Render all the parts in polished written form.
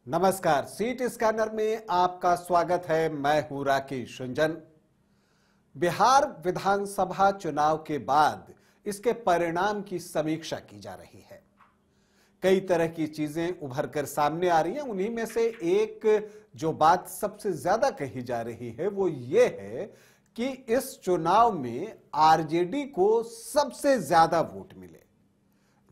नमस्कार, seat scanner में आपका स्वागत है। मैं हूं राकेश रंजन। बिहार विधानसभा चुनाव के बाद इसके परिणाम की समीक्षा की जा रही है। कई तरह की चीजें उभर कर सामने आ रही हैं। उन्हीं में से एक जो बात सबसे ज्यादा कही जा रही है वो ये है कि इस चुनाव में आरजेडी को सबसे ज्यादा वोट मिले।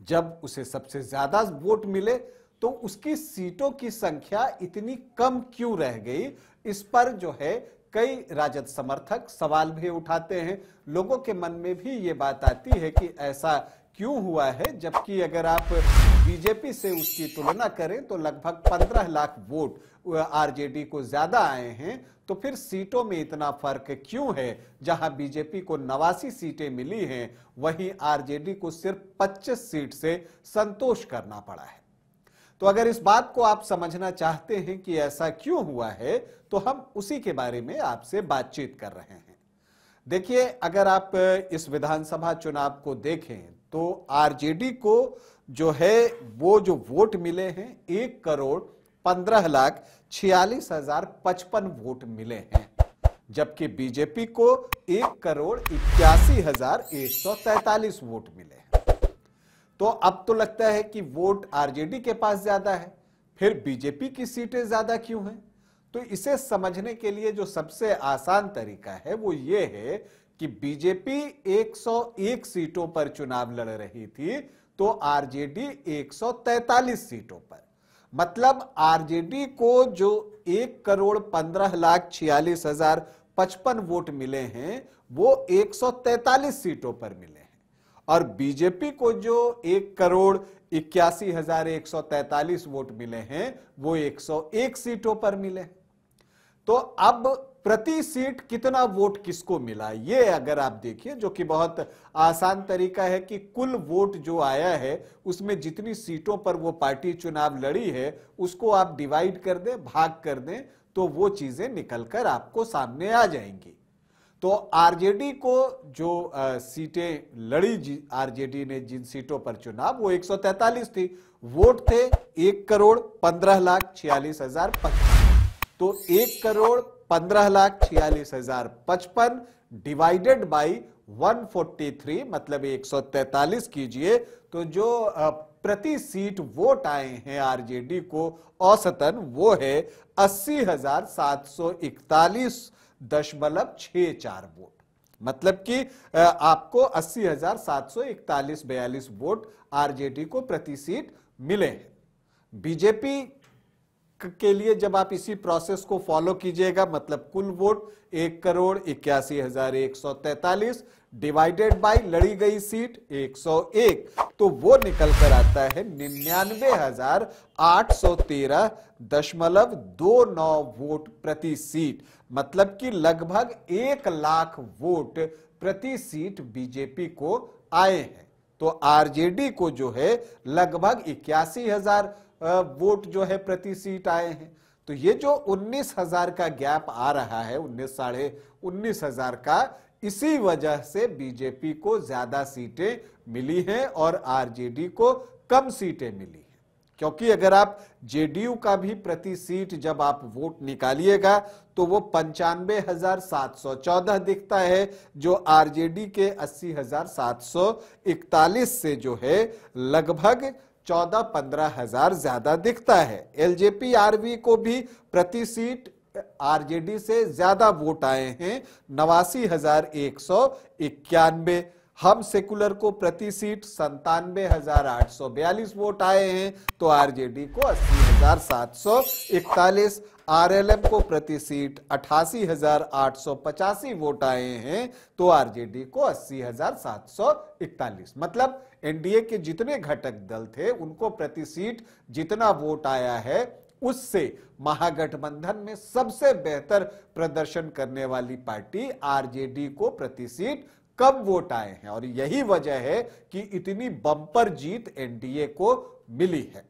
जब उसे सबसे ज्यादा वोट मिले तो उसकी सीटों की संख्या इतनी कम क्यों रह गई, इस पर जो है कई राजद समर्थक सवाल भी उठाते हैं। लोगों के मन में भी ये बात आती है कि ऐसा क्यों हुआ है, जबकि अगर आप बीजेपी से उसकी तुलना करें तो लगभग 15 लाख वोट आरजेडी को ज्यादा आए हैं। तो फिर सीटों में इतना फर्क क्यों है? जहां बीजेपी को 89 सीटें मिली हैं, वहीं आरजेडी को सिर्फ 25 सीट से संतोष करना पड़ा है। तो अगर इस बात को आप समझना चाहते हैं कि ऐसा क्यों हुआ है, तो हम उसी के बारे में आपसे बातचीत कर रहे हैं। देखिए, अगर आप इस विधानसभा चुनाव को देखें तो आरजेडी को जो है वो जो वोट मिले हैं 1,15,46,055 वोट मिले हैं, जबकि बीजेपी को 1,81,143 वोट मिले हैं। तो अब तो लगता है कि वोट आरजेडी के पास ज्यादा है, फिर बीजेपी की सीटें ज्यादा क्यों हैं? तो इसे समझने के लिए जो सबसे आसान तरीका है वो ये है कि बीजेपी 101 सीटों पर चुनाव लड़ रही थी तो आरजेडी 143 सीटों पर। मतलब आरजेडी को जो 1,15,46,055 वोट मिले हैं वो 143 सीटों पर मिले हैं, और बीजेपी को जो 1,81,143 वोट मिले हैं वो 101 सीटों पर मिले। तो अब प्रति सीट कितना वोट किसको मिला, ये अगर आप देखिए, जो कि बहुत आसान तरीका है कि कुल वोट जो आया है उसमें जितनी सीटों पर वो पार्टी चुनाव लड़ी है उसको आप डिवाइड कर दें, भाग कर दें, तो वो चीजें निकलकर आपको सामने आ जाएंगी। तो आरजेडी को जो सीटें लड़ी, आरजेडी ने जिन सीटों पर चुनाव, वो 143 थी। वोट थे 1,15,46,055। तो 1,15,46,055 डिवाइडेड बाई 143 मतलब 143 कीजिए, तो जो प्रति सीट वोट आए हैं आरजेडी को औसतन वो है 80,741.64 वोट। मतलब कि आपको 80,741.42 वोट आरजेडी को प्रति सीट मिले हैं। बीजेपी के लिए जब आप इसी प्रोसेस को फॉलो कीजिएगा, मतलब कुल वोट 1,81,143 डिवाइडेड बाय लड़ी गई सीट 101, तो वो निकल कर आता है 99,813.29 वोट प्रति सीट। मतलब कि लगभग 1 लाख वोट प्रति सीट बीजेपी को आए हैं। तो आरजेडी को जो है लगभग 81,000 वोट जो है प्रति सीट आए हैं। तो ये जो 19,000 का गैप आ रहा है, 19,000 का, इसी वजह से बीजेपी को ज्यादा सीटें मिली हैं और आरजेडी को कम सीटें मिली हैं। क्योंकि अगर आप जेडीयू का भी प्रति सीट जब आप वोट निकालिएगा तो वो 95,714 दिखता है, जो आरजेडी के 80,741 से जो है लगभग 14-15 हजार ज्यादा दिखता है। एलजेपी आरवी को भी प्रति सीट आरजेडी से ज्यादा वोट आए हैं, 89,191। हम सेकुलर को प्रति सीट 97,842 वोट आए हैं तो आरजेडी को 80,741। आरएलएम को प्रति सीट 88,885 वोट आए हैं तो आरजेडी को 80,741। मतलब एनडीए के जितने घटक दल थे उनको प्रति सीट जितना वोट आया है उससे महागठबंधन में सबसे बेहतर प्रदर्शन करने वाली पार्टी आरजेडी को प्रति सीट कम वोट आए हैं, और यही वजह है कि इतनी बम्पर जीत एनडीए को मिली है।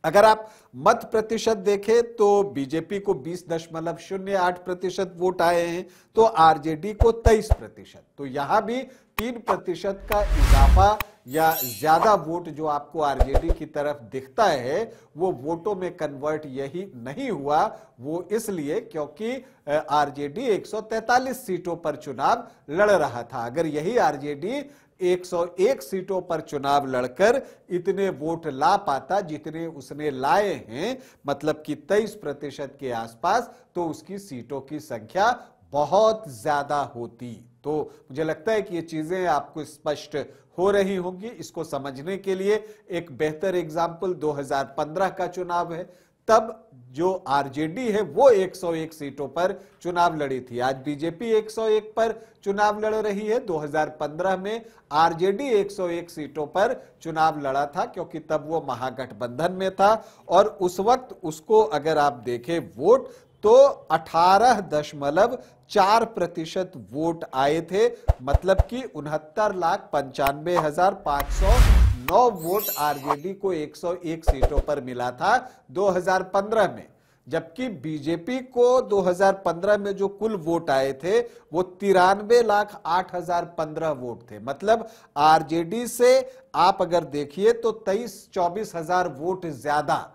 अगर आप मत प्रतिशत देखें तो बीजेपी को 20.08% वोट आए हैं, तो आरजेडी को 23%। तो यहां भी 3% का इजाफा या ज्यादा वोट जो आपको आरजेडी की तरफ दिखता है वो वोटों में कन्वर्ट यही नहीं हुआ। वो इसलिए क्योंकि आरजेडी 143 सीटों पर चुनाव लड़ रहा था। अगर यही आरजेडी 101 सीटों पर चुनाव लड़कर इतने वोट ला पाता जितने उसने लाए हैं, मतलब कि 23% के आसपास, तो उसकी सीटों की संख्या बहुत ज्यादा होती। तो मुझे लगता है कि ये चीजें आपको स्पष्ट हो रही होंगी। इसको समझने के लिए एक बेहतर एग्जाम्पल 2015 का चुनाव है। तब जो आरजेडी है वो 101 सीटों पर चुनाव लड़ी थी। आज बीजेपी 101 पर चुनाव लड़ रही है। 2015 में आरजेडी 101 सीटों पर चुनाव लड़ा था क्योंकि तब वो महागठबंधन में था, और उस वक्त उसको अगर आप देखें वोट तो 18.4% वोट आए थे, मतलब कि 69,95,509 वोट आरजेडी को 101 सीटों पर मिला था 2015 में। जबकि बीजेपी को 2015 में जो कुल वोट आए थे वो 93,08,015 वोट थे। मतलब आरजेडी से आप अगर देखिए तो 23-24 हजार वोट ज्यादा।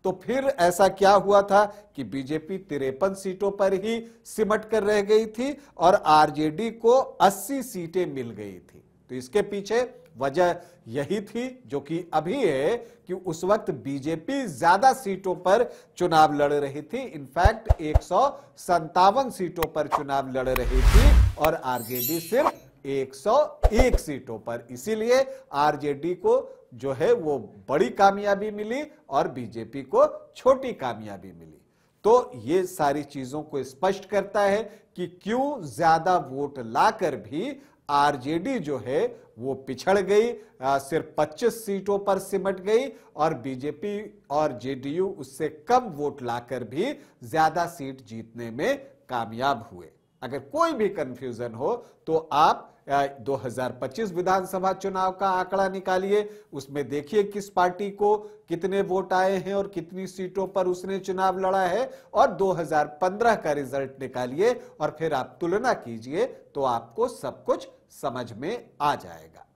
तो फिर ऐसा क्या हुआ था कि बीजेपी 53 सीटों पर ही सिमट कर रह गई थी और आरजेडी को 80 सीटें मिल गई थी। तो इसके पीछे वजह यही थी जो कि अभी है कि उस वक्त बीजेपी ज्यादा सीटों पर चुनाव लड़ रही थी। इनफैक्ट 157 सीटों पर चुनाव लड़ रही थी और आरजेडी सिर्फ 101 सीटों पर। इसीलिए आरजेडी को जो है वो बड़ी कामयाबी मिली और बीजेपी को छोटी कामयाबी मिली। तो ये सारी चीजों को स्पष्ट करता है कि क्यों ज्यादा वोट लाकर भी आरजेडी जो है वो पिछड़ गई, सिर्फ 25 सीटों पर सिमट गई, और बीजेपी और जेडीयू उससे कम वोट लाकर भी ज्यादा सीट जीतने में कामयाब हुए। अगर कोई भी कंफ्यूजन हो तो आप 2025 विधानसभा चुनाव का आंकड़ा निकालिए, उसमें देखिए किस पार्टी को कितने वोट आए हैं और कितनी सीटों पर उसने चुनाव लड़ा है, और 2015 का रिजल्ट निकालिए और फिर आप तुलना कीजिए तो आपको सब कुछ समझ में आ जाएगा।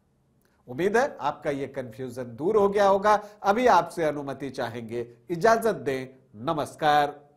उम्मीद है आपका यह कंफ्यूजन दूर हो गया होगा। अभी आपसे अनुमति चाहेंगे, इजाजत दें, नमस्कार।